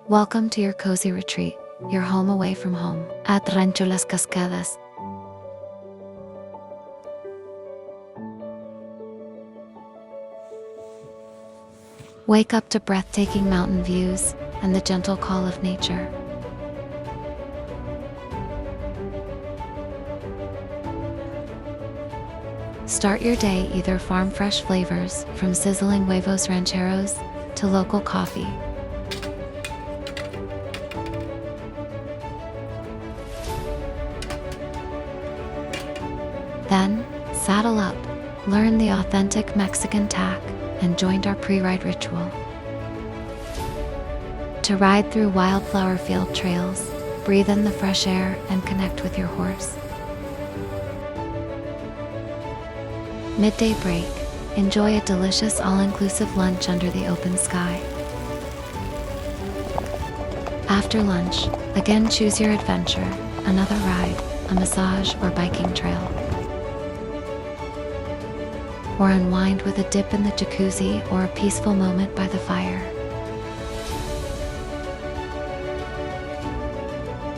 Welcome to your cozy retreat, your home away from home, at Rancho Las Cascadas. Wake up to breathtaking mountain views and the gentle call of nature. Start your day either farm fresh flavors from sizzling huevos rancheros to local coffee. Then, saddle up, learn the authentic Mexican tack, and join our pre-ride ritual. To ride through wildflower field trails, breathe in the fresh air, and connect with your horse. Midday break, enjoy a delicious all-inclusive lunch under the open sky. After lunch, again choose your adventure, another ride, a massage, or biking trail. Or unwind with a dip in the jacuzzi or a peaceful moment by the fire.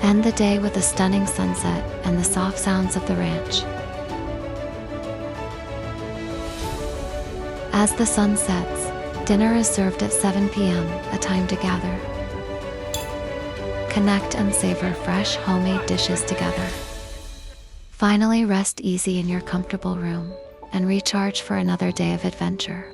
End the day with a stunning sunset and the soft sounds of the ranch. As the sun sets, dinner is served at 7 p.m., a time to gather. Connect and savor fresh homemade dishes together. Finally, rest easy in your comfortable room and recharge for another day of adventure.